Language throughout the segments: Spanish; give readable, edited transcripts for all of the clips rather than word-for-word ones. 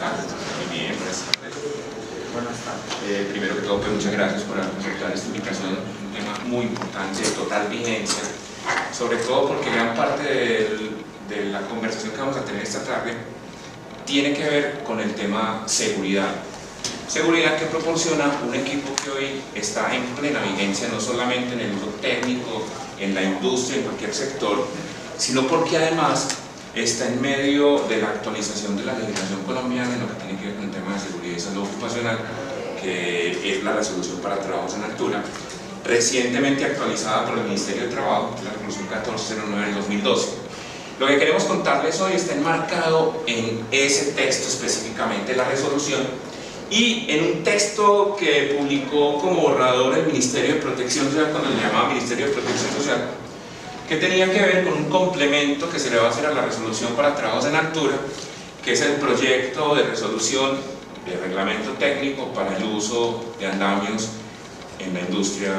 tardes. Muy bien, buenas tardes. Buenas tardes. Primero que todo, pues, muchas gracias por aceptar esta invitación. Un tema muy importante, de total vigencia, sobre todo porque gran parte de la conversación que vamos a tener esta tarde tiene que ver con el tema seguridad. Seguridad que proporciona un equipo que hoy está en plena vigencia, no solamente en el uso técnico, en la industria, en cualquier sector, sino porque además está en medio de la actualización de la legislación colombiana en lo que tiene que ver con el tema de seguridad y salud ocupacional, que es la resolución para trabajos en altura, recientemente actualizada por el Ministerio de Trabajo, la resolución 1409 del 2012. Lo que queremos contarles hoy está enmarcado en ese texto específicamente, la resolución, y en un texto que publicó como borrador el Ministerio de Protección Social, cuando le llamaba Ministerio de Protección Social, que tenía que ver con un complemento que se le va a hacer a la resolución para trabajos en altura, que es el proyecto de resolución de reglamento técnico para el uso de andamios en la industria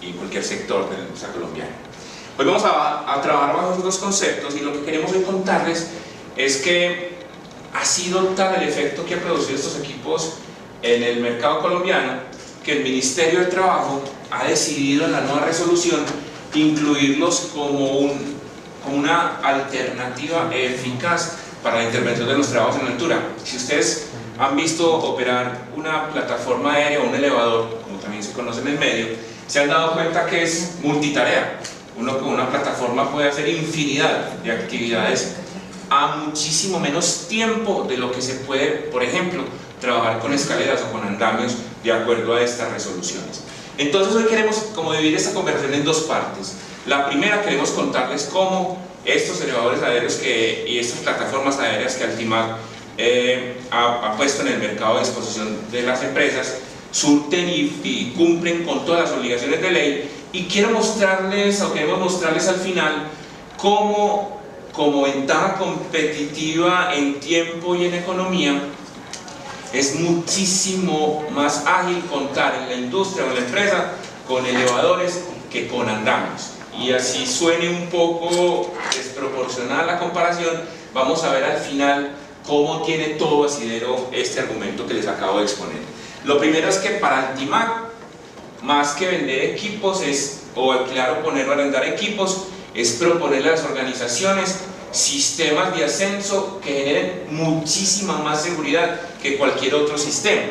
y en cualquier sector de la industria colombiana. Hoy vamos a trabajar bajo esos dos conceptos, y lo que queremos hoy contarles es que ha sido tal el efecto que ha producido estos equipos en el mercado colombiano que el Ministerio del Trabajo ha decidido en la nueva resolución incluirlos como una alternativa eficaz para la intervención de los trabajos en altura. Si ustedes han visto operar una plataforma aérea o un elevador, como también se conoce en el medio, se han dado cuenta que es multitarea. Uno con una plataforma puede hacer infinidad de actividades a muchísimo menos tiempo de lo que se puede, por ejemplo, trabajar con escaleras o con andamios de acuerdo a estas resoluciones. Entonces hoy queremos como dividir esta conversación en dos partes. La primera, queremos contarles cómo estos elevadores aéreos y estas plataformas aéreas que Altimac ha puesto en el mercado a disposición de las empresas surten y cumplen con todas las obligaciones de ley, y queremos mostrarles al final cómo, como ventaja competitiva en tiempo y en economía, es muchísimo más ágil contar en la industria o en la empresa con elevadores que con andamios. Y así suene un poco desproporcionada la comparación, vamos a ver al final cómo tiene todo asidero este argumento que les acabo de exponer. Lo primero es que para Altimac, más que vender equipos o alquilar o poner o arrendar equipos, es proponerle a las organizaciones sistemas de ascenso que generen muchísima más seguridad que cualquier otro sistema.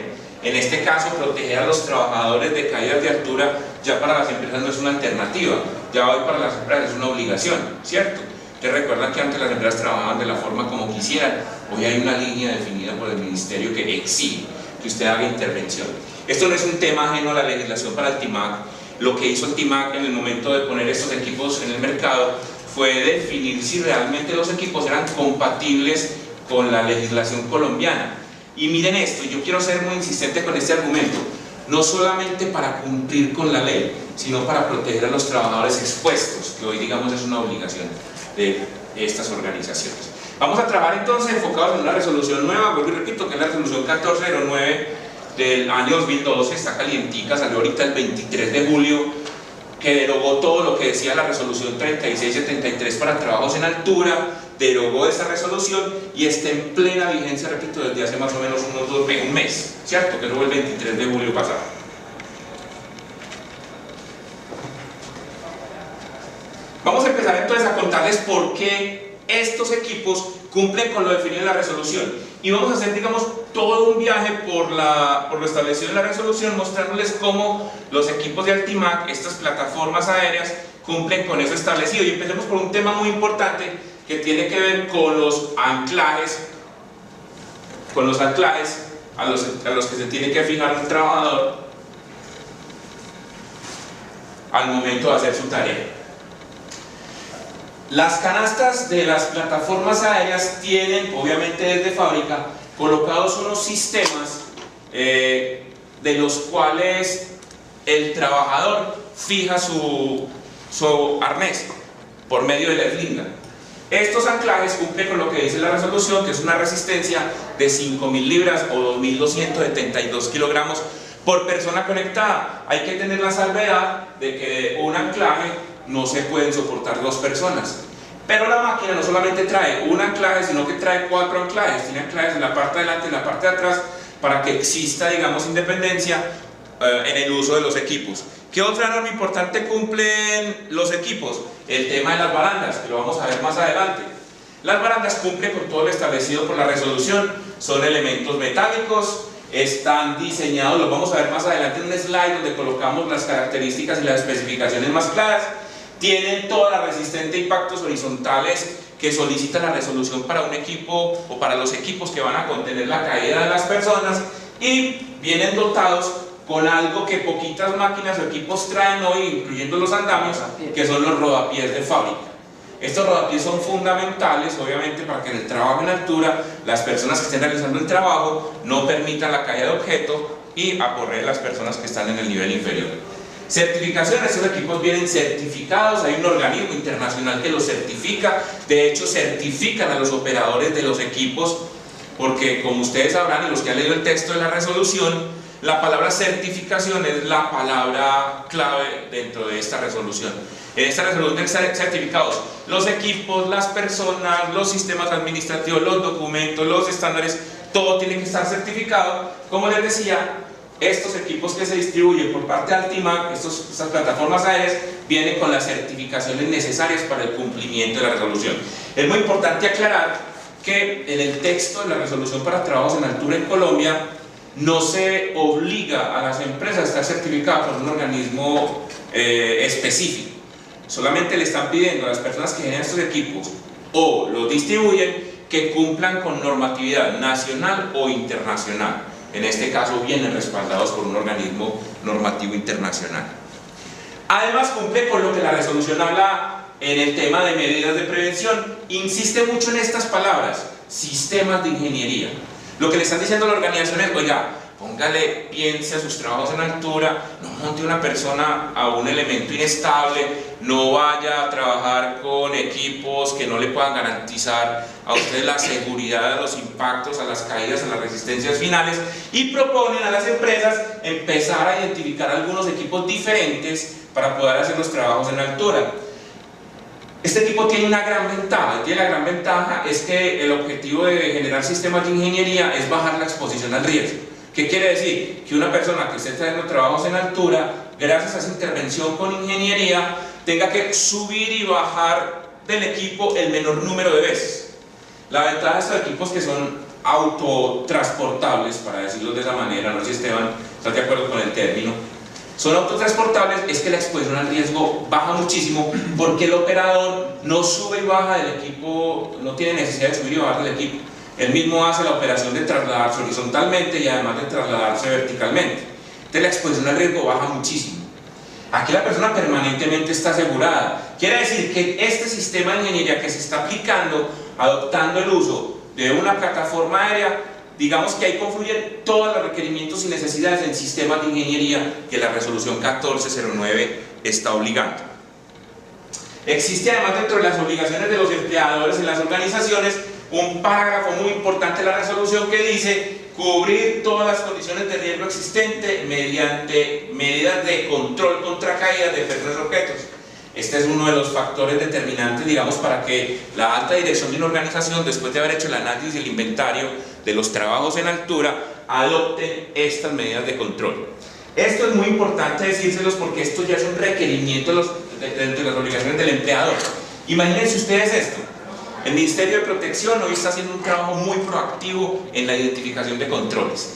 En este caso, proteger a los trabajadores de caídas de altura ya para las empresas no es una alternativa, ya hoy para las empresas es una obligación, ¿cierto? Ustedes recuerdan que antes las empresas trabajaban de la forma como quisieran, hoy hay una línea definida por el Ministerio que exige que usted haga intervención. Esto no es un tema ajeno a la legislación para Altimac. Lo que hizo Altimac en el momento de poner estos equipos en el mercado fue definir si realmente los equipos eran compatibles con la legislación colombiana. Y miren esto, yo quiero ser muy insistente con este argumento, no solamente para cumplir con la ley, sino para proteger a los trabajadores expuestos, que hoy digamos es una obligación de estas organizaciones. Vamos a trabajar entonces enfocados en una resolución nueva, vuelvo y repito, que es la resolución 1409 del año 2012, está calientica, salió ahorita el 23 de julio, que derogó todo lo que decía la resolución 3673 para trabajos en altura, derogó esa resolución y está en plena vigencia, repito, desde hace más o menos un mes, ¿cierto? Que fue el 23 de julio pasado. Vamos a empezar entonces a contarles por qué estos equipos cumplen con lo definido en la resolución, y vamos a hacer, digamos, todo un viaje por lo establecido en la resolución, mostrándoles cómo los equipos de Altimac, estas plataformas aéreas, cumplen con eso establecido. Y empecemos por un tema muy importante que tiene que ver con los anclajes a los que se tiene que fijar un trabajador al momento de hacer su tarea. Las canastas de las plataformas aéreas tienen, obviamente desde fábrica, colocados unos sistemas de los cuales el trabajador fija su arnés por medio de la eslinga. Estos anclajes cumplen con lo que dice la resolución, que es una resistencia de 5.000 libras o 2.272 kilogramos por persona conectada. Hay que tener la salvedad de que un anclaje no se pueden soportar dos personas. Pero la máquina no solamente trae un anclaje, sino que trae 4 anclajes. Tiene anclajes en la parte de adelante y en la parte de atrás para que exista, digamos, independencia en el uso de los equipos. ¿Qué otra norma importante cumplen los equipos? El tema de las barandas, que lo vamos a ver más adelante. Las barandas cumplen con todo lo establecido por la resolución, son elementos metálicos, están diseñados, los vamos a ver más adelante en un slide donde colocamos las características y las especificaciones más claras. Tienen toda la resistencia a impactos horizontales que solicita la resolución para un equipo o para los equipos que van a contener la caída de las personas, y vienen dotados con algo que poquitas máquinas o equipos traen hoy, incluyendo los andamios, que son los rodapiés de fábrica. Estos rodapiés son fundamentales, obviamente, para que en el trabajo en altura las personas que estén realizando el trabajo no permitan la caída de objeto y aporrear las personas que están en el nivel inferior. Certificación: estos equipos vienen certificados, hay un organismo internacional que los certifica, de hecho certifican a los operadores de los equipos, porque como ustedes sabrán y los que han leído el texto de la resolución, la palabra certificación es la palabra clave dentro de esta resolución. En esta resolución deben estar certificados los equipos, las personas, los sistemas administrativos, los documentos, los estándares, todo tiene que estar certificado. Como les decía, estos equipos que se distribuyen por parte de Altimac, estas plataformas aéreas, vienen con las certificaciones necesarias para el cumplimiento de la resolución. Es muy importante aclarar que en el texto de la resolución para trabajos en altura en Colombia no se obliga a las empresas a estar certificadas por un organismo específico. Solamente le están pidiendo a las personas que generan estos equipos o los distribuyen que cumplan con normatividad nacional o internacional. En este caso vienen respaldados por un organismo normativo internacional. Además cumple con lo que la resolución habla en el tema de medidas de prevención. Insiste mucho en estas palabras: sistemas de ingeniería. Lo que le están diciendo a la organización es: oiga, póngale, piense a sus trabajos en altura, no monte una persona a un elemento inestable, no vaya a trabajar con equipos que no le puedan garantizar a usted la seguridad de los impactos, a las caídas, a las resistencias finales, y proponen a las empresas empezar a identificar algunos equipos diferentes para poder hacer los trabajos en altura. Este equipo tiene una gran ventaja, y la gran ventaja es que el objetivo de generar sistemas de ingeniería es bajar la exposición al riesgo. ¿Qué quiere decir? Que una persona que esté haciendo trabajos en altura, gracias a esa intervención con ingeniería, tenga que subir y bajar del equipo el menor número de veces. La ventaja de estos equipos, que son autotransportables, para decirlo de esa manera, no sé si Esteban está de acuerdo con el término, son autotransportables, es que la exposición al riesgo baja muchísimo, porque el operador no sube y baja del equipo, no tiene necesidad de subir y bajar del equipo. Él mismo hace la operación de trasladarse horizontalmente y además de trasladarse verticalmente. Entonces la exposición al riesgo baja muchísimo. Aquí la persona permanentemente está asegurada. Quiere decir que este sistema de ingeniería que se está aplicando, adoptando el uso de una plataforma aérea, digamos que ahí confluyen todos los requerimientos y necesidades en sistemas de ingeniería que la resolución 1409 está obligando. Existe además, dentro de las obligaciones de los empleadores en las organizaciones, un parágrafo muy importante de la resolución que dice: cubrir todas las condiciones de riesgo existente mediante medidas de control contra caídas de personas y objetos. Este es uno de los factores determinantes, digamos, para que la alta dirección de una organización, después de haber hecho el análisis y el inventario de los trabajos en altura, adopten estas medidas de control. Esto es muy importante decírselos, porque esto ya es un requerimiento de las obligaciones del empleador. Imagínense ustedes esto: el Ministerio de Protección hoy está haciendo un trabajo muy proactivo en la identificación de controles,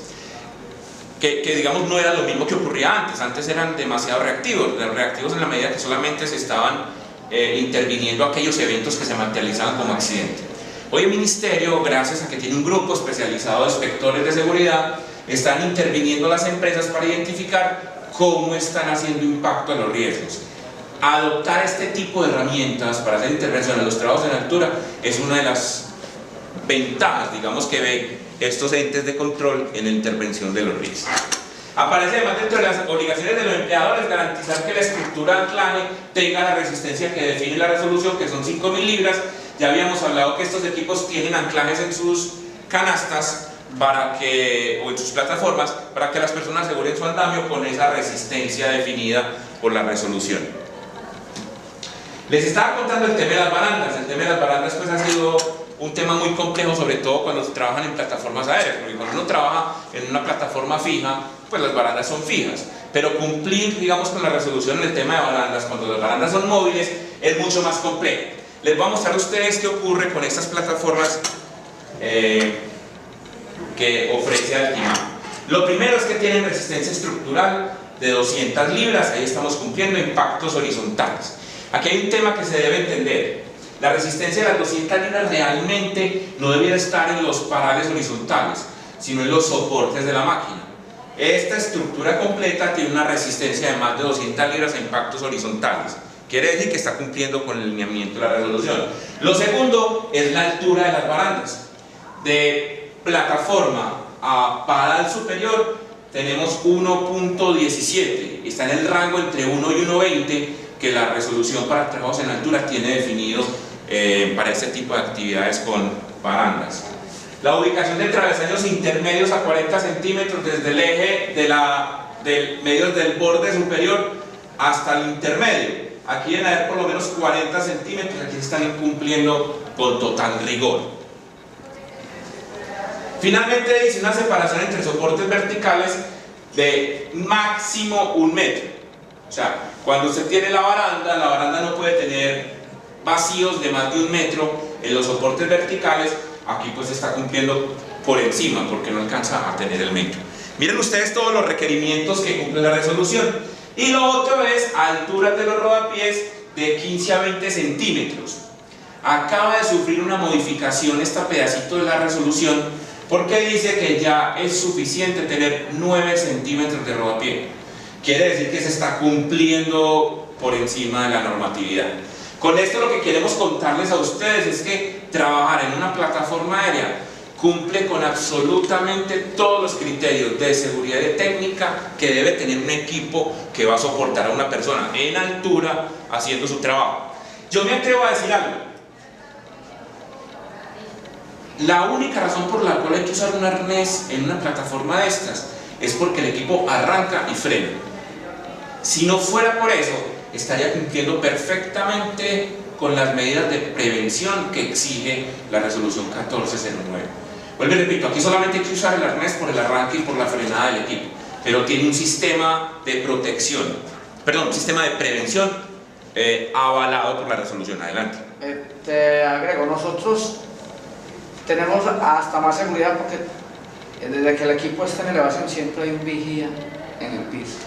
que digamos no era lo mismo que ocurría antes. Antes eran demasiado reactivos en la medida que solamente se estaban interviniendo aquellos eventos que se materializaban como accidente. Hoy el Ministerio, gracias a que tiene un grupo especializado de inspectores de seguridad, están interviniendo las empresas para identificar cómo están haciendo impacto a los riesgos. Adoptar este tipo de herramientas para hacer intervención en los trabajos en altura es una de las ventajas, digamos, que ven estos entes de control en la intervención de los riesgos. Aparece además dentro de las obligaciones de los empleadores garantizar que la estructura de anclaje tenga la resistencia que define la resolución, que son 5.000 libras. Ya habíamos hablado que estos equipos tienen anclajes en sus canastas o en sus plataformas, para que las personas aseguren su andamio con esa resistencia definida por la resolución. Les estaba contando el tema de las barandas. El tema de las barandas pues ha sido un tema muy complejo, sobre todo cuando se trabajan en plataformas aéreas, porque cuando uno trabaja en una plataforma fija, pues las barandas son fijas, pero cumplir, digamos, con la resolución en el tema de barandas, cuando las barandas son móviles, es mucho más complejo. Les voy a mostrar a ustedes qué ocurre con estas plataformas que ofrece Altima. Lo primero es que tienen resistencia estructural de 200 libras, ahí estamos cumpliendo impactos horizontales. Aquí hay un tema que se debe entender. La resistencia de las 200 libras realmente no debiera estar en los parales horizontales, sino en los soportes de la máquina. Esta estructura completa tiene una resistencia de más de 200 libras a impactos horizontales. Quiere decir que está cumpliendo con el lineamiento de la resolución. Lo segundo es la altura de las barandas. De plataforma a paral superior tenemos 1.17. Está en el rango entre 1 y 1.20 que la resolución para trabajos en altura tiene definido para este tipo de actividades con barandas. La ubicación de travesaños intermedios a 40 centímetros desde el eje del medio del borde superior hasta el intermedio. Aquí deben haber por lo menos 40 centímetros, aquí se están cumpliendo con total rigor. Finalmente dice una separación entre soportes verticales de máximo 1 metro. O sea, cuando usted tiene la baranda no puede tener vacíos de más de 1 metro en los soportes verticales. Aquí pues está cumpliendo por encima porque no alcanza a tener el metro. Miren ustedes todos los requerimientos que cumple la resolución. Y lo otro es alturas de los rodapiés de 15 a 20 centímetros. Acaba de sufrir una modificación este pedacito de la resolución porque dice que ya es suficiente tener 9 centímetros de rodapié. Quiere decir que se está cumpliendo por encima de la normatividad. Con esto lo que queremos contarles a ustedes es que trabajar en una plataforma aérea cumple con absolutamente todos los criterios de seguridad y de técnica que debe tener un equipo que va a soportar a una persona en altura haciendo su trabajo. Yo me atrevo a decir algo. La única razón por la cual hay que usar un arnés en una plataforma de estas es porque el equipo arranca y frena. Si no fuera por eso, estaría cumpliendo perfectamente con las medidas de prevención que exige la resolución 1409. Vuelvo y repito, aquí solamente hay que usar el arnés por el arranque y por la frenada del equipo, pero tiene un sistema de protección, perdón, un sistema de prevención avalado por la resolución. Adelante. Te agrego, nosotros tenemos hasta más seguridad porque desde que el equipo está en elevación siempre hay un vigía en el piso.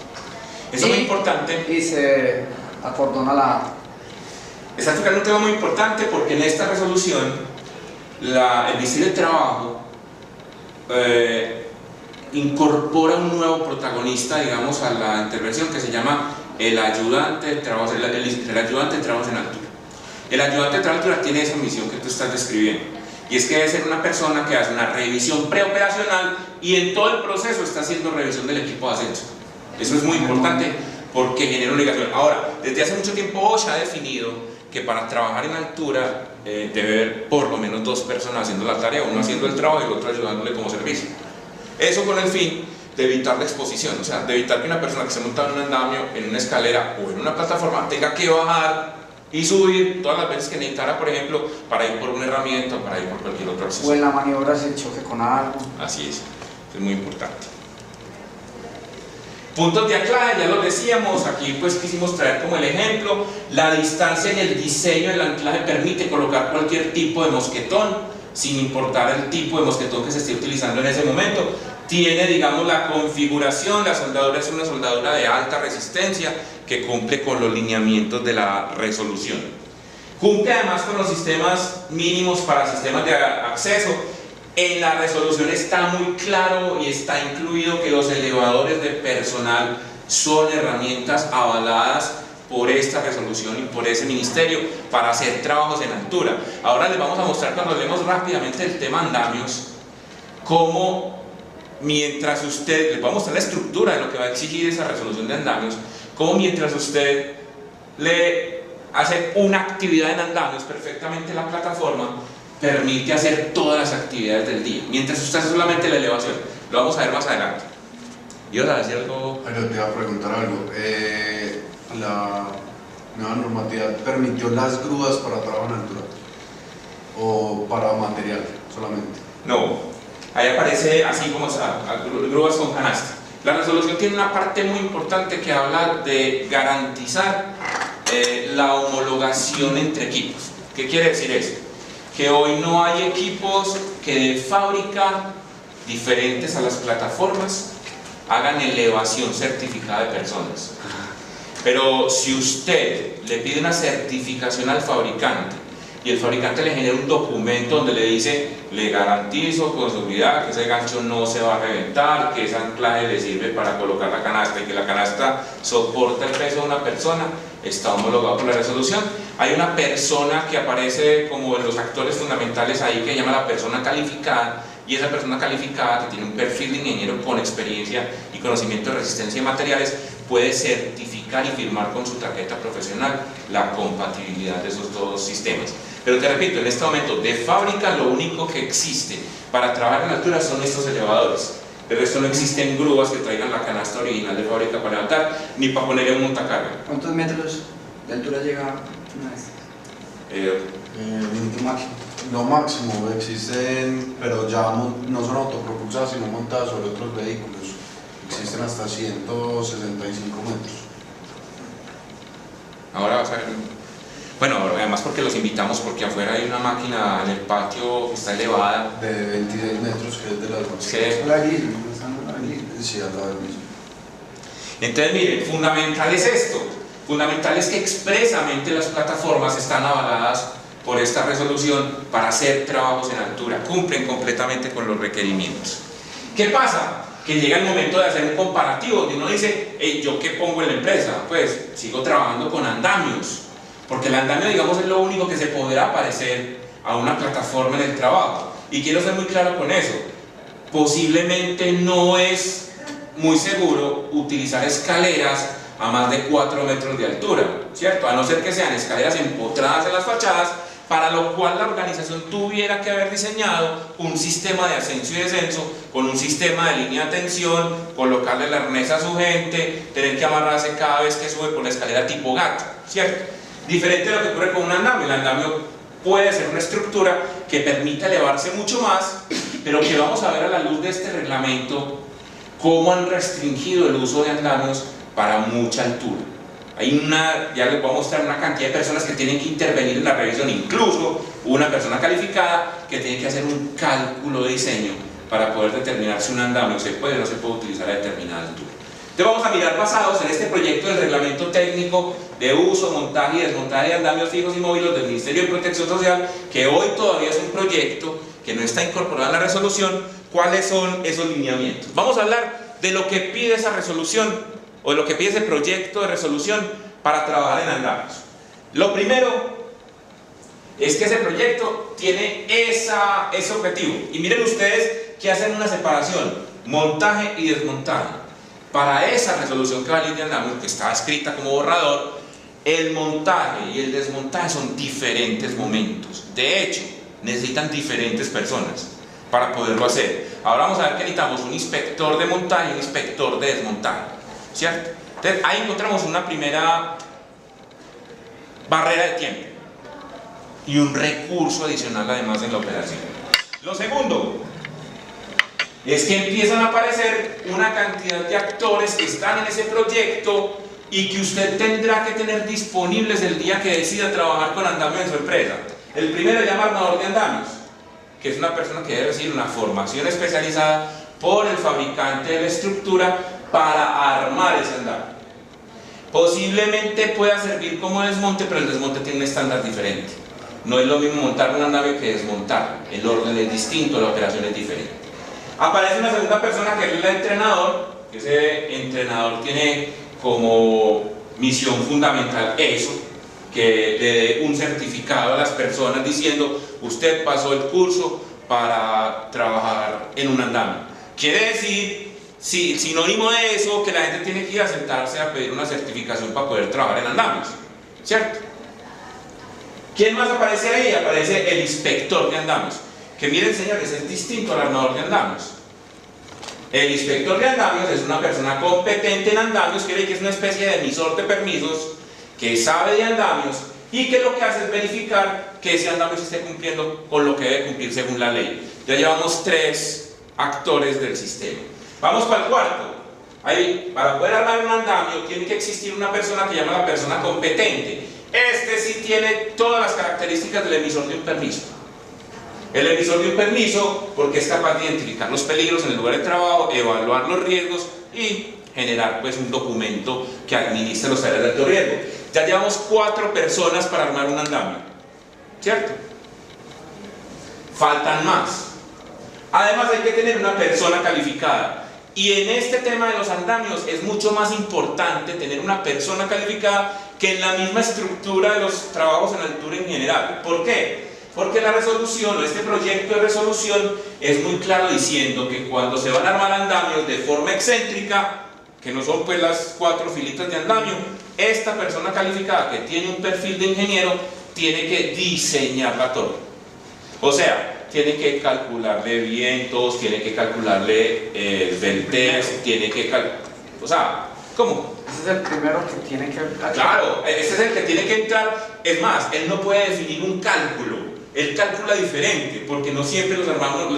Eso es muy importante. Y se acordona la... Está tocando un tema muy importante porque en esta resolución el Ministerio de Trabajo incorpora un nuevo protagonista, digamos, a la intervención que se llama el ayudante de trabajos, el ayudante de trabajos en altura. El ayudante de trabajos en altura tiene esa misión que tú estás describiendo, y es que debe ser una persona que hace una revisión preoperacional y en todo el proceso está haciendo revisión del equipo de ascenso. Eso es muy importante porque genera una obligación. Ahora, desde hace mucho tiempo OSHA ha definido que para trabajar en altura debe haber por lo menos 2 personas haciendo la tarea, uno haciendo el trabajo y el otro ayudándole como servicio. Eso con el fin de evitar la exposición, o sea, de evitar que una persona que se monta en un andamio, en una escalera o en una plataforma tenga que bajar y subir todas las veces que necesitara, por ejemplo, para ir por una herramienta o para ir por cualquier otro acceso. O en la maniobra se choque con algo. Así es muy importante. Puntos de anclaje, ya lo decíamos, aquí pues quisimos traer como el ejemplo, la distancia y el diseño del anclaje permite colocar cualquier tipo de mosquetón, sin importar el tipo de mosquetón que se esté utilizando en ese momento. Tiene, digamos, la configuración, la soldadura es una soldadura de alta resistencia que cumple con los lineamientos de la resolución. Cumple además con los sistemas mínimos para sistemas de acceso. En la resolución está muy claro y está incluido que los elevadores de personal son herramientas avaladas por esta resolución y por ese ministerio para hacer trabajos en altura. Ahora les vamos a mostrar, cuando leemos rápidamente el tema andamios, cómo mientras usted, les voy a mostrar la estructura de lo que va a exigir esa resolución de andamios, cómo mientras usted le hace una actividad en andamios perfectamente la plataforma permite hacer todas las actividades del día, mientras usted hace solamente la elevación. Lo vamos a ver más adelante. ¿Ibas a decir algo? Pero te iba a preguntar algo. nueva normativa permitió las grúas para trabajo en altura o para material solamente. No, ahí aparece así como grúas con canasta. La resolución tiene una parte muy importante que habla de garantizar la homologación entre equipos. ¿Qué quiere decir eso? Que hoy no hay equipos que de fábrica diferentes a las plataformas hagan elevación certificada de personas. Pero si usted le pide una certificación al fabricante y el fabricante le genera un documento donde le dice: le garantizo con seguridad que ese gancho no se va a reventar, que ese anclaje le sirve para colocar la canasta y que la canasta soporta el peso de una persona, está homologado por la resolución. Hay una persona que aparece como en los actores fundamentales ahí, que se llama la persona calificada, y esa persona calificada, que tiene un perfil de ingeniero con experiencia y conocimiento de resistencia de materiales, puede certificar y firmar con su tarjeta profesional la compatibilidad de esos dos sistemas. Pero te repito, en este momento de fábrica lo único que existe para trabajar en altura son estos elevadores. De resto no existen grúas que traigan la canasta original de fábrica para levantar, ni para poner en montacarga. ¿Cuántos metros de altura llega una de estas? Máximo. Lo máximo existen, pero ya no son autopropulsadas, sino montadas sobre otros vehículos. Existen hasta 165 metros. Ahora vas a ver. Bueno, además porque los invitamos, porque afuera hay una máquina en el patio que está elevada. De 26 metros, que es de las más. Sí, al lado del mismo. Entonces, miren, fundamental es esto. Fundamental es que expresamente las plataformas están avaladas por esta resolución para hacer trabajos en altura, cumplen completamente con los requerimientos. ¿Qué pasa? Que llega el momento de hacer un comparativo donde uno dice: hey, ¿yo qué pongo en la empresa? Pues sigo trabajando con andamios, porque el andamio, digamos, es lo único que se podrá parecer a una plataforma en el trabajo. Y quiero ser muy claro con eso: posiblemente no es muy seguro utilizar escaleras a más de 4 metros de altura, ¿cierto? A no ser que sean escaleras empotradas en las fachadas, para lo cual la organización tuviera que haber diseñado un sistema de ascenso y descenso con un sistema de línea de tensión, colocarle el arnés a su gente, tener que amarrarse cada vez que sube por la escalera tipo gato, ¿cierto? Diferente a lo que ocurre con un andamio. El andamio puede ser una estructura que permita elevarse mucho más, pero que vamos a ver a la luz de este reglamento cómo han restringido el uso de andamios para mucha altura. Ya les voy a mostrar una cantidad de personas que tienen que intervenir en la revisión, incluso una persona calificada que tiene que hacer un cálculo de diseño para poder determinar si un andamio se puede o no se puede utilizar a determinada altura. Entonces vamos a mirar basados en este proyecto del reglamento técnico de uso, montaje y desmontaje de andamios fijos y móviles del Ministerio de Protección Social, que hoy todavía es un proyecto que no está incorporado en la resolución. ¿Cuáles son esos lineamientos? Vamos a hablar de lo que pide esa resolución o de lo que pide ese proyecto de resolución para trabajar en andamios. Lo primero es que ese proyecto tiene ese objetivo. Y miren ustedes que hacen una separación: montaje y desmontaje. Para esa resolución que va a venir de andamios, que está escrita como borrador, el montaje y el desmontaje son diferentes momentos. De hecho, necesitan diferentes personas para poderlo hacer. Ahora vamos a ver que necesitamos un inspector de montaje y un inspector de desmontaje, ¿cierto? Entonces ahí encontramos una primera barrera de tiempo y un recurso adicional además en la operación. Lo segundo es que empiezan a aparecer una cantidad de actores que están en ese proyecto y que usted tendrá que tener disponibles el día que decida trabajar con andamio en su empresa. El primero se llama armador de andamios, que es una persona que debe recibir una formación especializada por el fabricante de la estructura para armar ese andamio. Posiblemente pueda servir como desmonte, pero el desmonte tiene un estándar diferente. No es lo mismo montar un andamio que desmontar. El orden es distinto, la operación es diferente. Aparece una segunda persona que es el entrenador, que ese entrenador tiene como misión fundamental eso, que le dé un certificado a las personas diciendo: usted pasó el curso para trabajar en un andamio. Quiere decir, sí, sinónimo de eso, que la gente tiene que ir a sentarse a pedir una certificación para poder trabajar en andamios, ¿cierto? ¿Quién más aparece ahí? Aparece el inspector de andamios, que miren señores, es distinto al armador de andamios. El inspector de andamios es una persona competente en andamios, quiere decir que es una especie de emisor de permisos que sabe de andamios y que lo que hace es verificar que ese andamio se esté cumpliendo con lo que debe cumplir según la ley. Ya llevamos 3 actores del sistema. Vamos para el cuarto. Ahí, para poder armar un andamio tiene que existir una persona que llama la persona competente. Este sí tiene todas las características del emisor de un permiso. El emisor de un permiso porque es capaz de identificar los peligros en el lugar de trabajo, evaluar los riesgos y generar pues un documento que administre los áreas de alto riesgo. Ya llevamos 4 personas para armar un andamio, ¿cierto? Faltan más. Además hay que tener una persona calificada. Y en este tema de los andamios es mucho más importante tener una persona calificada que en la misma estructura de los trabajos en altura en general. ¿Por qué? Porque la resolución o este proyecto de resolución es muy claro diciendo que cuando se van a armar andamios de forma excéntrica, que no son pues las 4 filitas de andamio, esta persona calificada que tiene un perfil de ingeniero tiene que diseñar la torre. O sea, tiene que calcularle vientos, tiene que calcularle venteos, tiene que o sea, ¿cómo? Ese es el primero que tiene que... Claro, ese es el que tiene que entrar. Es más, él no puede definir un cálculo. Él calcula diferente, porque no siempre los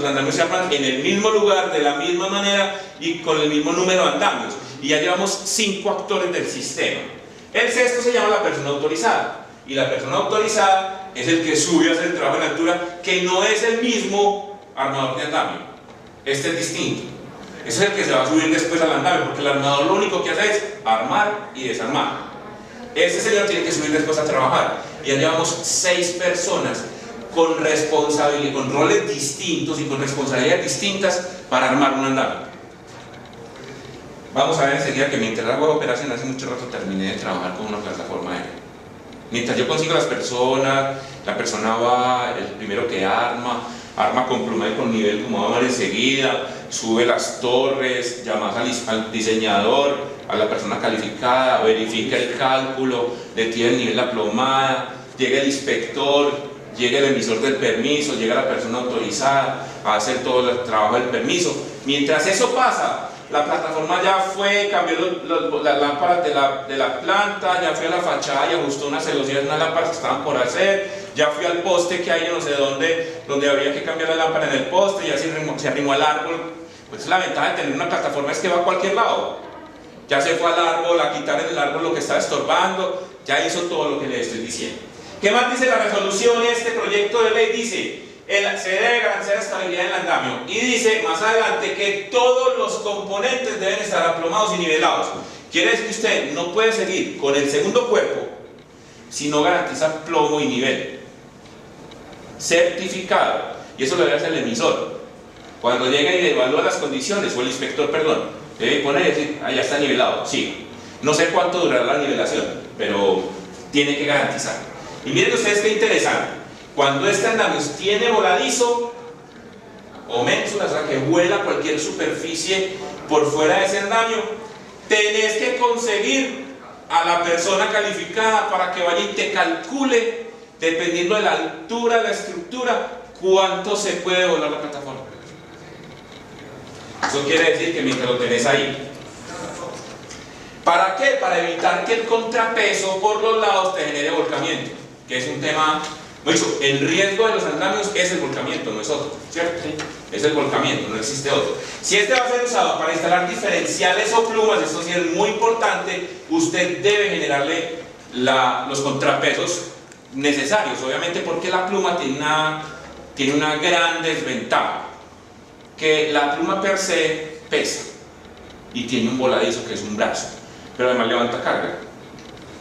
andamios se arman en el mismo lugar, de la misma manera y con el mismo número de andamios. Y ya llevamos 5 actores del sistema. El sexto se llama la persona autorizada. Y la persona autorizada es el que sube a hacer el trabajo en altura, que no es el mismo armador de andamio. Este es distinto. Ese es el que se va a subir después al andamio, porque el armador lo único que hace es armar y desarmar. Este señor tiene que subir después a trabajar. Y ya llevamos 6 personas con responsabilidad, con roles distintos y con responsabilidades distintas para armar un andamio. Vamos a ver enseguida que mientras hago operación hace mucho rato terminé de trabajar con una plataforma aérea. Mientras yo consigo las personas, la persona va, el primero que arma con pluma y con nivel como vamos a ver enseguida, sube las torres, llamas al diseñador, a la persona calificada, verifica el cálculo, le tira el nivel de la plomada, llega el inspector, llega el emisor del permiso, llega la persona autorizada a hacer todo el trabajo del permiso. Mientras eso pasa, la plataforma ya fue, cambió las lámparas de la planta, ya fui a la fachada y ajustó unas celosías, unas lámparas que estaban por hacer, ya fui al poste que hay yo no sé dónde, donde habría que cambiar la lámpara en el poste, ya se arrimó al árbol. Pues la ventaja de tener una plataforma es que va a cualquier lado. Ya se fue al árbol, a quitar en el árbol lo que estaba estorbando, ya hizo todo lo que le estoy diciendo. ¿Qué más dice la resolución? Este proyecto de ley dice: se debe garantizar la estabilidad del andamio, y dice más adelante que todos los componentes deben estar aplomados y nivelados. Quiere decir que usted no puede seguir con el segundo cuerpo si no garantiza plomo y nivel certificado, y eso lo debe hacer el emisor cuando llega y evalúa las condiciones, o el inspector, perdón, debe poner y decir: ah, ya está nivelado, sí, no sé cuánto durará la nivelación, pero tiene que garantizar. Y miren ustedes qué interesante. Cuando este andamio tiene voladizo o ménsula, o sea que vuela cualquier superficie por fuera de ese andamio, tenés que conseguir a la persona calificada para que vaya y te calcule, dependiendo de la altura de la estructura, cuánto se puede volar la plataforma. Eso quiere decir que mientras lo tenés ahí. ¿Para qué? Para evitar que el contrapeso por los lados te genere volcamiento, que es un tema... El riesgo de los andamios es el volcamiento, no es otro, ¿cierto? Sí. Es el volcamiento, no existe otro. Si este va a ser usado para instalar diferenciales o plumas, esto sí es muy importante, usted debe generarle los contrapesos necesarios, obviamente, porque la pluma tiene una gran desventaja, que la pluma per se pesa y tiene un voladizo que es un brazo, pero además levanta carga.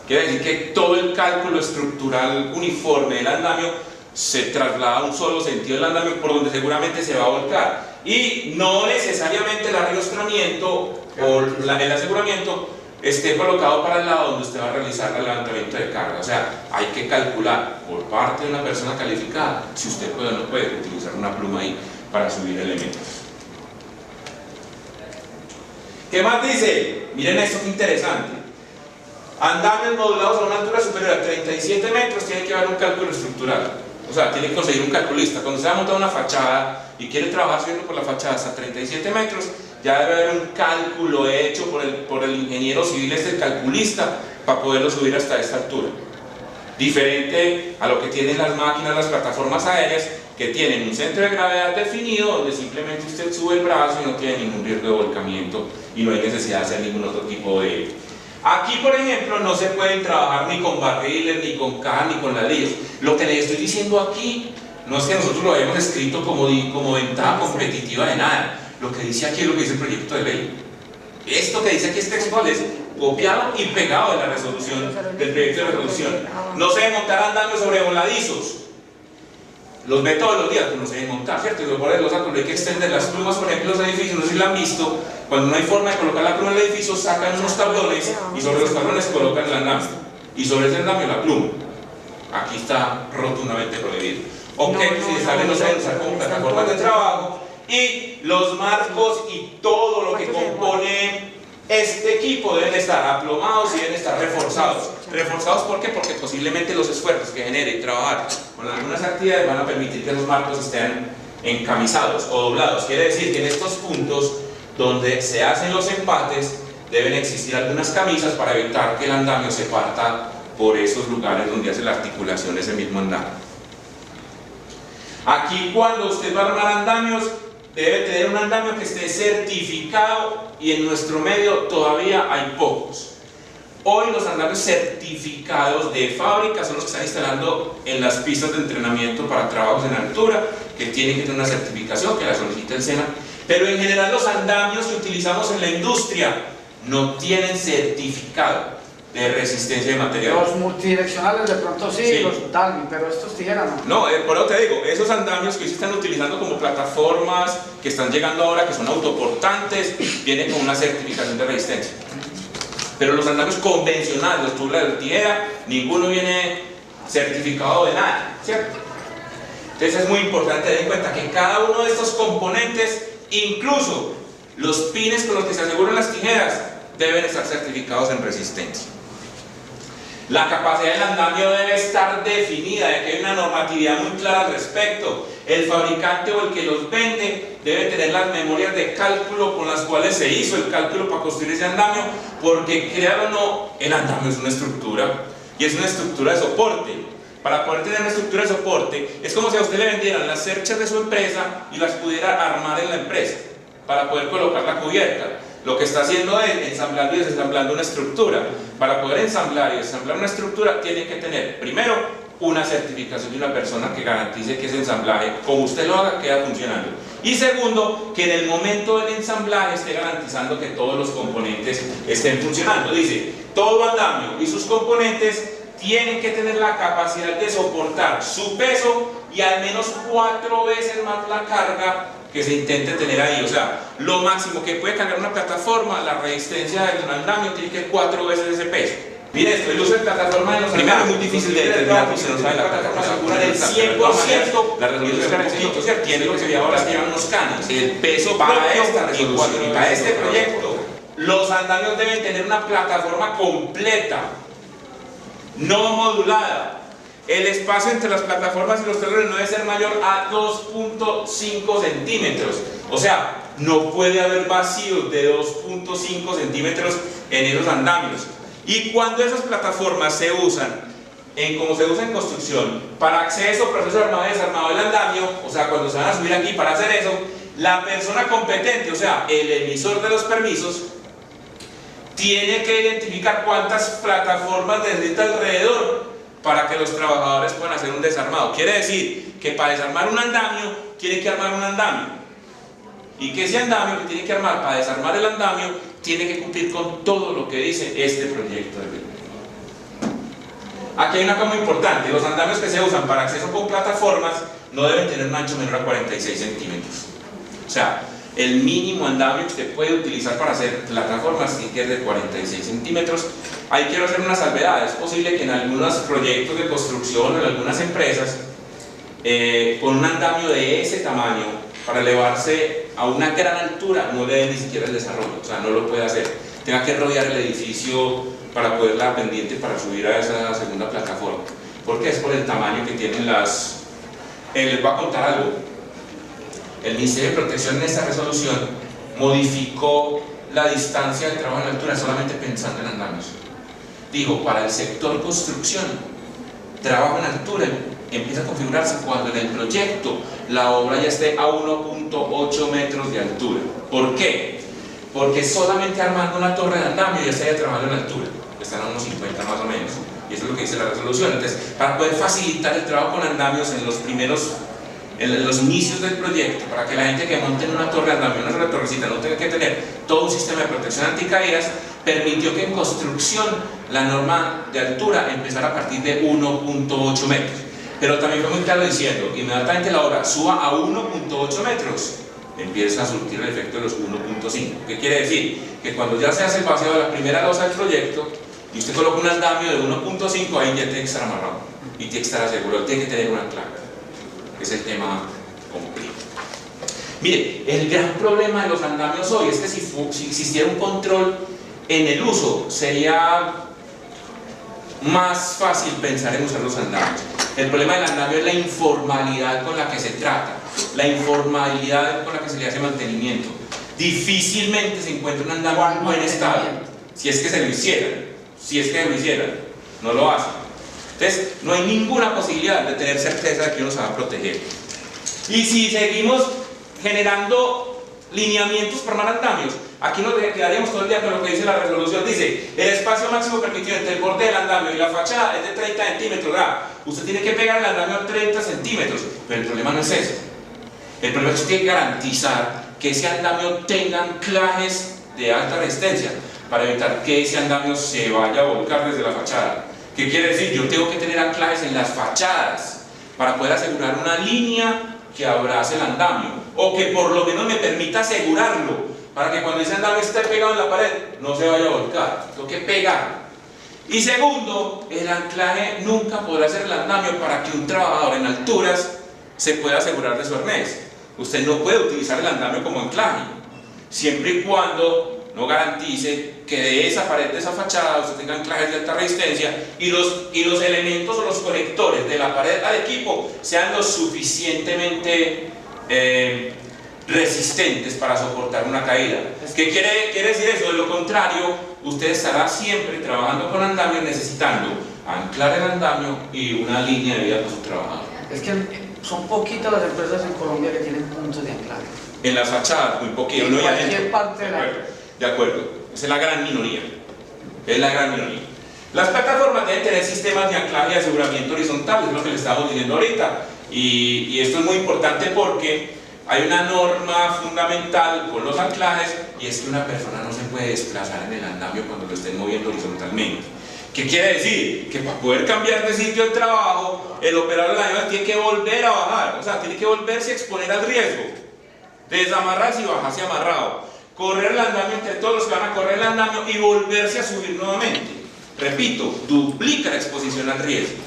Quiere decir que todo el cálculo estructural uniforme del andamio se traslada a un solo sentido del andamio por donde seguramente se va a volcar, y no necesariamente el arriostramiento o el aseguramiento esté colocado para el lado donde usted va a realizar el levantamiento de carga. O sea, hay que calcular por parte de una persona calificada si usted puede o no puede utilizar una pluma ahí para subir elementos. ¿Qué más dice? Miren esto que interesante. Andamios modulados a una altura superior a 37 metros tiene que haber un cálculo estructural. O sea, tiene que conseguir un calculista. Cuando se va a montar una fachada y quiere trabajar subiendo por la fachada hasta 37 metros, ya debe haber un cálculo hecho por el ingeniero civil, el calculista, para poderlo subir hasta esta altura. Diferente a lo que tienen las máquinas, las plataformas aéreas, que tienen un centro de gravedad definido, donde simplemente usted sube el brazo y no tiene ningún riesgo de volcamiento y no hay necesidad de hacer ningún otro tipo de... Aquí, por ejemplo, no se pueden trabajar ni con barriles, ni con cajas, ni con ladrillos. Lo que les estoy diciendo aquí no es que nosotros lo hayamos escrito como ventaja competitiva de nada. Lo que dice aquí es lo que dice el proyecto de ley. Esto que dice aquí es textual, es copiado y pegado de la resolución, del proyecto de resolución. No se debe montar andamios sobre voladizos. Los ve todos los días, pero no se deben montar, ¿cierto? Y luego por los hay que extender las plumas, por ejemplo, los edificios, no sé si lo han visto, cuando no hay forma de colocar la pluma en el edificio, sacan unos tablones y sobre los tablones colocan el andamio. Y sobre ese andamio la pluma. Aquí está rotundamente prohibido. Objetos y detalles no se deben usar como plataformas de trabajo. Y los marcos y todo lo que compone este equipo deben estar aplomados y deben estar reforzados. ¿Reforzados por qué? Porque posiblemente los esfuerzos que genere trabajar con algunas actividades van a permitir que los marcos estén encamisados o doblados. Quiere decir que en estos puntos donde se hacen los empates deben existir algunas camisas para evitar que el andamio se parta por esos lugares donde hace la articulación ese mismo andamio. Aquí, cuando usted va a armar andamios, debe tener un andamio que esté certificado, y en nuestro medio todavía hay pocos. Hoy los andamios certificados de fábrica son los que están instalando en las pistas de entrenamiento para trabajos en altura, que tienen que tener una certificación que la solicita el SENA, pero en general los andamios que utilizamos en la industria no tienen certificado de resistencia de materiales. Los multidireccionales de pronto sí, los Dalvin, pero estos tijeras no. No, por eso te digo, esos andamios que hoy se están utilizando como plataformas, que están llegando ahora, que son autoportantes, vienen con una certificación de resistencia. Pero los andamios convencionales, los tubulares de tijera, ninguno viene certificado de nada, ¿cierto? Entonces es muy importante tener en cuenta que cada uno de estos componentes, incluso los pines con los que se aseguran las tijeras, deben estar certificados en resistencia. La capacidad del andamio debe estar definida, de que hay una normatividad muy clara al respecto. El fabricante o el que los vende debe tener las memorias de cálculo con las cuales se hizo el cálculo para construir ese andamio, porque créanlo o no, el andamio es una estructura, y es una estructura de soporte. Para poder tener una estructura de soporte, es como si a usted le vendieran las cerchas de su empresa y las pudiera armar en la empresa, para poder colocar la cubierta. Lo que está haciendo es ensamblando y desensamblando una estructura. Para poder ensamblar y desensamblar una estructura, tiene que tener, primero, una certificación de una persona que garantice que ese ensamblaje, como usted lo haga, queda funcionando. Y segundo, que en el momento del ensamblaje esté garantizando que todos los componentes estén funcionando. Dice, todo andamio y sus componentes tienen que tener la capacidad de soportar su peso y al menos 4 veces más la carga que se intente tener ahí. O sea, lo máximo que puede cargar una plataforma, la resistencia del andamio tiene que ser 4 veces ese peso. Mire esto, el uso de plataforma de los andamios es muy difícil de determinar, porque no sabe la plataforma segura del 100%, la resolución es un poquito, ¿cierto? Tiene lo que se llama ahora, se llaman unos canos. El peso para esta resolución y para este proyecto, los andamios deben tener una plataforma completa, no modulada. El espacio entre las plataformas y los tablones no debe ser mayor a 2.5 centímetros. O sea, no puede haber vacíos de 2.5 centímetros en esos andamios. Y cuando esas plataformas se usan, como se usa en construcción, para acceso, proceso de armado y desarmado del andamio, o sea, cuando se van a subir aquí para hacer eso, la persona competente, o sea, el emisor de los permisos, tiene que identificar cuántas plataformas necesita alrededor para que los trabajadores puedan hacer un desarmado. Quiere decir que para desarmar un andamio, tiene que armar un andamio. Y que ese andamio que tiene que armar para desarmar el andamio, tiene que cumplir con todo lo que dice este proyecto de ley. Aquí hay una cosa muy importante: los andamios que se usan para acceso con plataformas no deben tener un ancho menor a 46 centímetros. O sea, el mínimo andamio que usted puede utilizar para hacer plataformas tiene que ser de 46 centímetros. Ahí quiero hacer una salvedad. Es posible que en algunos proyectos de construcción o en algunas empresas, con un andamio de ese tamaño, para elevarse a una gran altura, no le den ni siquiera el desarrollo, o sea, no lo puede hacer. Tenga que rodear el edificio para poder la pendiente para subir a esa segunda plataforma. Porque es por el tamaño que tienen las... les voy a contar algo. El Ministerio de Protección en esta resolución modificó la distancia del trabajo en altura solamente pensando en andamios. dijo, para el sector construcción, trabajo en altura empieza a configurarse cuando en el proyecto la obra ya esté a 1.8 metros de altura. ¿Por qué? Porque solamente armando una torre de andamio ya estaría trabajando en altura, están a unos 50 más o menos, y eso es lo que dice la resolución. Entonces, para poder facilitar el trabajo con andamios en los inicios del proyecto, para que la gente que monte en una torre de andamio, una sola torrecita, no tenga que tener todo un sistema de protección anticaídas, permitió que en construcción la norma de altura empezara a partir de 1.8 metros. Pero también fue muy claro diciendo, inmediatamente la obra suba a 1.8 metros, empieza a surtir el efecto de los 1.5. ¿Qué quiere decir? Que cuando ya se hace el paseo de la primera losa del proyecto y usted coloca un andamio de 1.5, ahí ya tiene que estar amarrado y tiene que estar asegurado, tiene que tener una anclaje. Es el tema completo. Mire, el gran problema de los andamios hoy es que si existiera un control en el uso, sería más fácil pensar en usar los andamios. El problema del andamio es la informalidad con la que se trata, la informalidad con la que se le hace mantenimiento. Difícilmente se encuentra un andamio en buen estado, si es que se lo hicieran, no lo hacen. Entonces, no hay ninguna posibilidad de tener certeza de que uno se va a proteger. Y si seguimos generando lineamientos para más andamios, aquí nos quedaríamos todo el día con lo que dice la resolución. Dice, el espacio máximo permitido entre el borde del andamio y la fachada es de 30 centímetros. Usted tiene que pegar el andamio a 30 centímetros, pero el problema no es eso. El problema es que tiene que garantizar que ese andamio tenga anclajes de alta resistencia para evitar que ese andamio se vaya a volcar desde la fachada. ¿Qué quiere decir? Yo tengo que tener anclajes en las fachadas para poder asegurar una línea que abrace el andamio, o que por lo menos me permita asegurarlo, para que cuando ese andamio esté pegado en la pared no se vaya a volcar. Tengo que pegar. Y segundo, el anclaje nunca podrá ser el andamio para que un trabajador en alturas se pueda asegurar de su arnés. Usted no puede utilizar el andamio como anclaje, siempre y cuando no garantice que de esa pared, de esa fachada, usted tenga anclajes de alta resistencia y los elementos o los conectores de la pared al equipo sean lo suficientemente resistentes para soportar una caída. ¿Qué quiere decir eso? De lo contrario, usted estará siempre trabajando con andamio, necesitando anclar el andamio y una línea de vida con su trabajador. Es que son poquitas las empresas en Colombia que tienen puntos de anclaje. En las fachadas, muy poquito. En cualquier parte de la... De acuerdo, esa es la gran minoría. Es la gran minoría. Las plataformas deben tener sistemas de anclaje y aseguramiento horizontal, es lo que le estamos diciendo ahorita. Y esto es muy importante porque hay una norma fundamental con los anclajes, y es que una persona no se puede desplazar en el andamio cuando lo estén moviendo horizontalmente. ¿Qué quiere decir? Que para poder cambiar de sitio de trabajo, el operador de la llave tiene que volver a bajar, o sea, tiene que volverse a exponer al riesgo, desamarrarse y bajarse amarrado, correr el andamio entre todos los que van a correr el andamio y volverse a subir nuevamente. Repito, duplica la exposición al riesgo.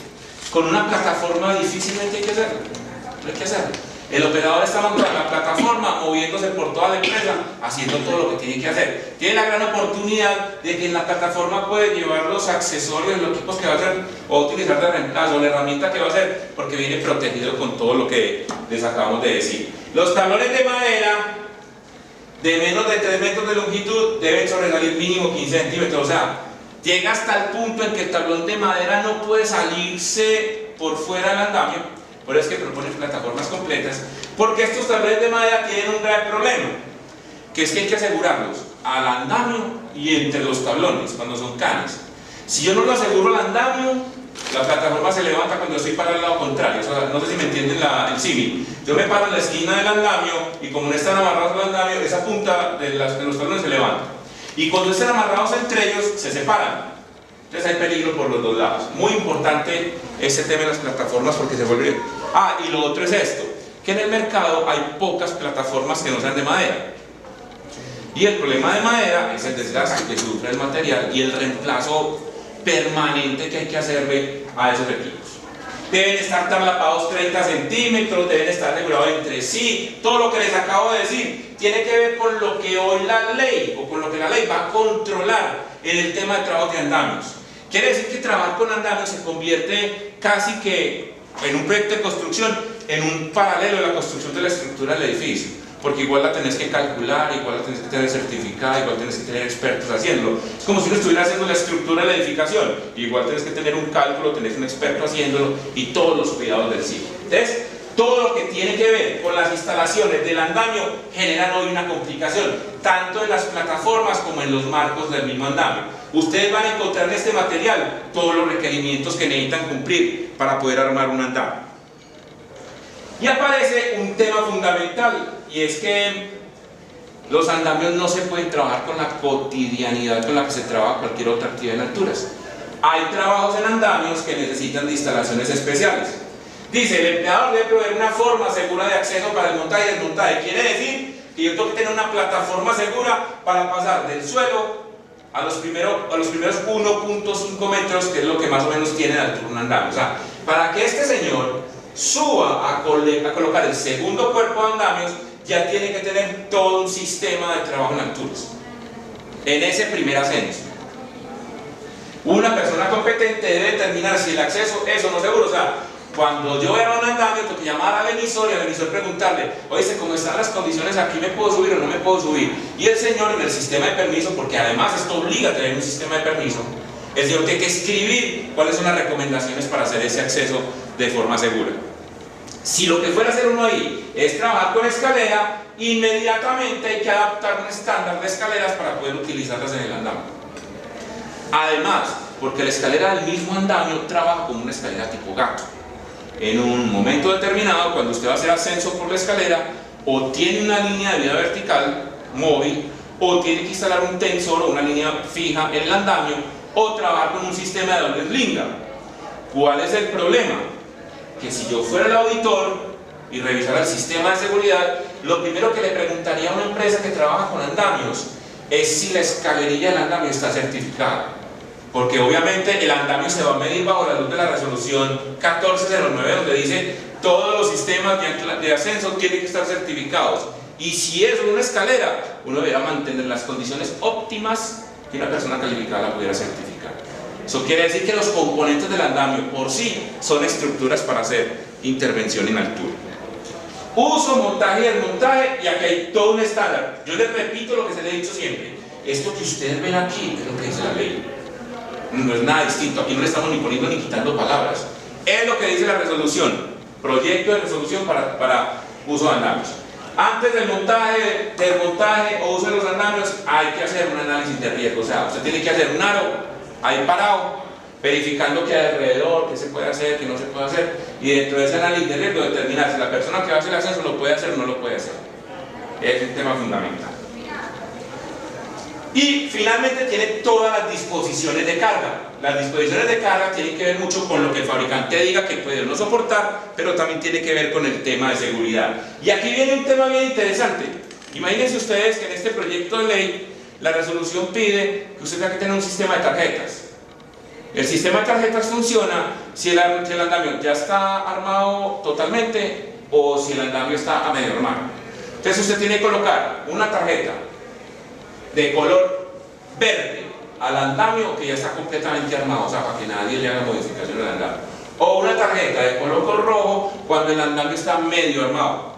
Con una plataforma difícilmente hay que hacerlo. No hay que hacerlo. El operador está montado en la plataforma, moviéndose por toda la empresa, haciendo todo lo que tiene que hacer. Tiene la gran oportunidad de que en la plataforma puede llevar los accesorios, los equipos que va a hacer o utilizar de reemplazo, la herramienta que va a hacer, porque viene protegido con todo lo que les acabamos de decir. Los tablones de madera de menos de 3 metros de longitud deben sobresalir mínimo 15 centímetros, o sea, llega hasta el punto en que el tablón de madera no puede salirse por fuera del andamio. Por eso es que proponen plataformas completas, porque estos tablones de madera tienen un grave problema, que es que hay que asegurarlos al andamio y entre los tablones cuando son canes. Si yo no lo aseguro al andamio, la plataforma se levanta cuando estoy parado al lado contrario. O sea, no sé si me entienden el símil. Yo me paro en la esquina del andamio y como no están amarrados al andamio, esa punta de los tablones se levanta. Y cuando están amarrados entre ellos, se separan. Entonces hay peligro por los dos lados. Muy importante este tema de las plataformas porque se vuelve... y lo otro es esto, que en el mercado hay pocas plataformas que no sean de madera. Y el problema de madera es el desgaste que sufre el material y el reemplazo permanente que hay que hacerle a esos equipos. Deben estar taplados 30 centímetros, deben estar asegurados entre sí. Todo lo que les acabo de decir tiene que ver con lo que hoy la ley, o con lo que la ley va a controlar en el tema de trabajo de andamios. Quiere decir que trabajar con andamios se convierte casi que en un proyecto de construcción, en un paralelo de la construcción de la estructura del edificio. porque igual la tenés que calcular, igual la tenés que tener certificada, igual tenés que tener expertos haciéndolo. Es como si uno estuviera haciendo la estructura de la edificación, igual tenés que tener un cálculo, tenés un experto haciéndolo y todos los cuidados del sitio. Entonces, todo lo que tiene que ver con las instalaciones del andamio generan hoy una complicación, tanto en las plataformas como en los marcos del mismo andamio. Ustedes van a encontrar en este material todos los requerimientos que necesitan cumplir para poder armar un andamio. Y aparece un tema fundamental, y es que los andamios no se pueden trabajar con la cotidianidad con la que se trabaja cualquier otra actividad en alturas. Hay trabajos en andamios que necesitan de instalaciones especiales. Dice, el empleador debe proveer una forma segura de acceso para el montaje y desmontaje. Quiere decir que yo tengo que tener una plataforma segura para pasar del suelo a los primeros 1.5 metros, que es lo que más o menos tiene de altura un andamio. O sea, para que este señor suba a colocar el segundo cuerpo de andamios, ya tiene que tener todo un sistema de trabajo en alturas. En ese primer ascenso, una persona competente debe determinar si el acceso es o no seguro. O sea, cuando yo veo un andamio, tengo que llamar al emisor y al emisor preguntarle, oye, ¿cómo están las condiciones aquí? ¿Me puedo subir o no me puedo subir? Y el señor, en el sistema de permiso, porque además esto obliga a tener un sistema de permiso, el señor tiene que escribir cuáles son las recomendaciones para hacer ese acceso de forma segura. Si lo que fuera a hacer uno ahí es trabajar con escalera, inmediatamente hay que adaptar un estándar de escaleras para poder utilizarlas en el andamio. Además, porque la escalera del mismo andamio trabaja como una escalera tipo gato. En un momento determinado, cuando usted va a hacer ascenso por la escalera, o tiene una línea de vida vertical móvil, o tiene que instalar un tensor o una línea fija en el andamio, o trabajar con un sistema de doble slinga. ¿Cuál es el problema? Que si yo fuera el auditor y revisara el sistema de seguridad, lo primero que le preguntaría a una empresa que trabaja con andamios es si la escalerilla del andamio está certificada. Porque obviamente el andamio se va a medir bajo la luz de la resolución 1409, donde dice todos los sistemas de ascenso tienen que estar certificados. Y si es una escalera, uno deberá mantener las condiciones óptimas que una persona calificada la pudiera certificar. Eso quiere decir que los componentes del andamio por sí son estructuras para hacer intervención en altura. Uso, montaje y desmontaje, y aquí hay todo un estándar. Yo les repito lo que se les he dicho siempre. Esto que ustedes ven aquí es lo que dice la ley. No es nada distinto, aquí no le estamos ni poniendo ni quitando palabras. Es lo que dice la resolución, proyecto de resolución para uso de andamios. Antes del montaje, desmontaje o uso de los andamios, hay que hacer un análisis de riesgo. O sea, usted tiene que hacer un aro ahí parado, verificando qué hay alrededor, qué se puede hacer, qué no se puede hacer, y dentro de ese análisis de riesgo determinar si la persona que va a hacer el ascenso lo puede hacer o no lo puede hacer. Es un tema fundamental. Y finalmente tiene todas las disposiciones de carga. Las disposiciones de carga tienen que ver mucho con lo que el fabricante diga que puede o no soportar, pero también tiene que ver con el tema de seguridad. Y aquí viene un tema bien interesante. Imagínense ustedes que en este proyecto de ley la resolución pide que usted tenga que tener un sistema de tarjetas. El sistema de tarjetas funciona si el andamio ya está armado totalmente o si el andamio está a medio armado. Entonces usted tiene que colocar una tarjeta de color verde al andamio que ya está completamente armado, o sea, para que nadie le haga modificación al andamio, o una tarjeta de color rojo cuando el andamio está medio armado.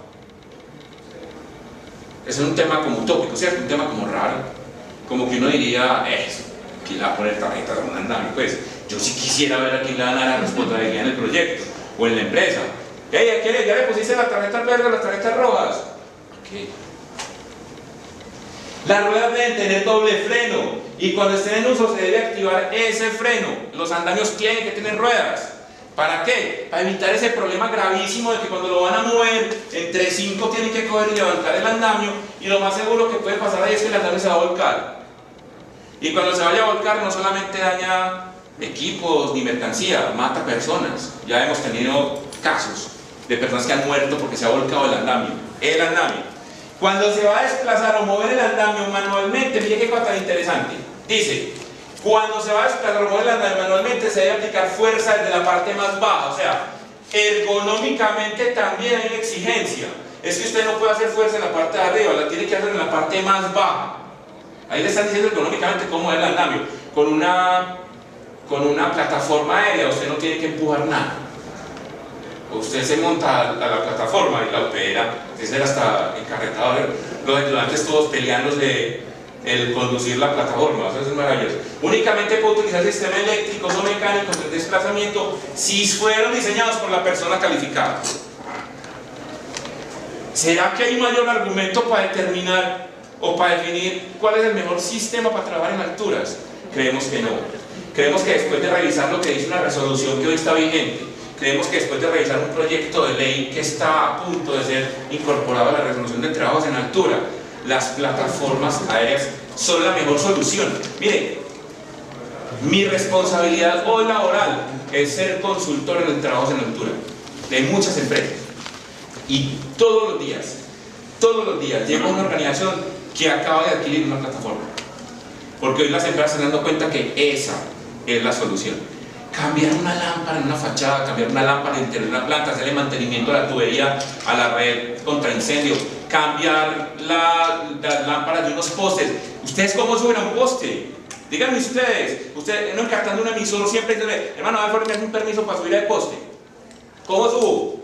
Ese es un tema como utópico, ¿cierto? Un tema como raro, como que uno diría, eso, ¿quién le va a poner tarjetas a un andamio? Pues yo sí quisiera ver a quién le van a dar la responsabilidad en el proyecto o en la empresa. Hey, ¿ya le pusiste las tarjetas verdes o las tarjetas rojas? ¿Qué? Las ruedas deben tener doble freno y cuando estén en uso se debe activar ese freno. Los andamios tienen que tener ruedas. ¿Para qué? Para evitar ese problema gravísimo de que cuando lo van a mover, entre 5 tienen que coger y levantar el andamio, y lo más seguro que puede pasar ahí es que el andamio se va a volcar. Y cuando se vaya a volcar no solamente daña equipos ni mercancía, mata personas. Ya hemos tenido casos de personas que han muerto porque se ha volcado el andamio. Cuando se va a desplazar o mover el andamio manualmente, fíjate qué cosa tan interesante. Dice, cuando se va a desplazar o mover el andamio manualmente se debe aplicar fuerza desde la parte más baja. O sea, ergonómicamente también hay una exigencia. Es que usted no puede hacer fuerza en la parte de arriba, la tiene que hacer en la parte más baja. Ahí le están diciendo ergonómicamente cómo es el andamio. Con una plataforma aérea usted no tiene que empujar nada. Usted se monta a la plataforma y la opera ese era hasta encarretado, los ayudantes todos peleándose el conducir la plataforma, eso es maravilloso. Únicamente puedo utilizar sistemas eléctricos o mecánicos de desplazamiento si fueron diseñados por la persona calificada. ¿Será que hay mayor argumento para determinar o para definir cuál es el mejor sistema para trabajar en alturas? Creemos que no. Creemos que después de revisar lo que dice una resolución que hoy está vigente, creemos que después de revisar un proyecto de ley que está a punto de ser incorporado a la resolución de trabajos en altura, las plataformas aéreas son la mejor solución. Miren, mi responsabilidad hoy laboral es ser consultor en trabajos en altura de muchas empresas, y todos los días llega una organización que acaba de adquirir una plataforma, porque hoy las empresas se están dando cuenta que esa es la solución. Cambiar una lámpara en una fachada, cambiar una lámpara en una planta, hacerle mantenimiento a la tubería, a la red contra incendio, cambiar las lámparas de unos postes. ¿Ustedes cómo suben a un poste? Díganme ustedes no encartando un emisor siempre dicen, hermano, a ver, me un permiso para subir al poste. ¿Cómo subo?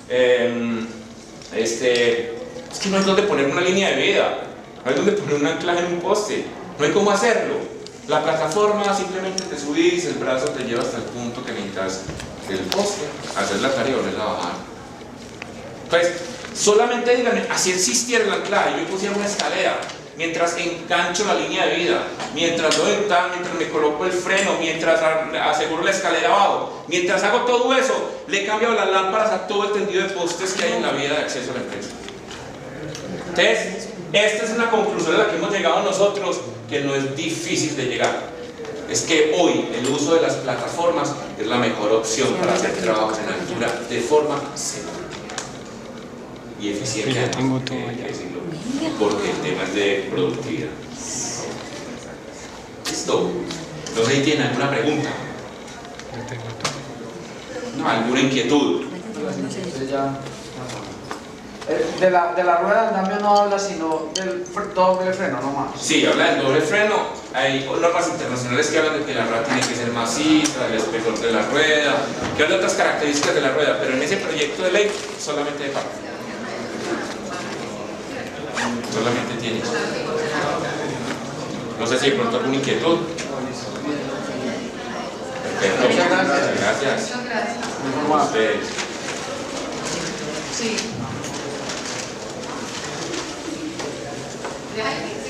Es que no hay donde poner una línea de vida, no hay donde poner un anclaje en un poste, no hay cómo hacerlo. La plataforma simplemente te subís, el brazo te lleva hasta el punto que necesitas del poste, hacer la tarea y volverla a bajar. Pues, solamente díganme, así existiera el anclaje, yo pusiera una escalera, mientras engancho la línea de vida, mientras doy mientras me coloco el freno, mientras aseguro la escalera abajo, mientras hago todo eso, le he cambiado las lámparas a todo el tendido de postes que hay en la vía de acceso a la empresa. Entonces, esta es una conclusión a la que hemos llegado nosotros, que no es difícil de llegar. Es que hoy el uso de las plataformas es la mejor opción para hacer trabajos en altura de forma segura y eficiente, además, porque el tema es de productividad. ¿Listo? No sé si tienen alguna pregunta. ¿No? ¿Alguna inquietud? De la rueda de andamio no habla sino del doble freno nomás. Sí, habla del doble freno. Hay normas internacionales que hablan de que la rueda tiene que ser maciza, el espesor de la rueda, que hablan de otras características de la rueda, pero en ese proyecto de ley solamente de parte. Solamente tiene eso. No sé si de pronto alguna inquietud. Perfecto. Muchas gracias. Gracias. Muchas gracias. A ustedes. Sí. ¿De ahí?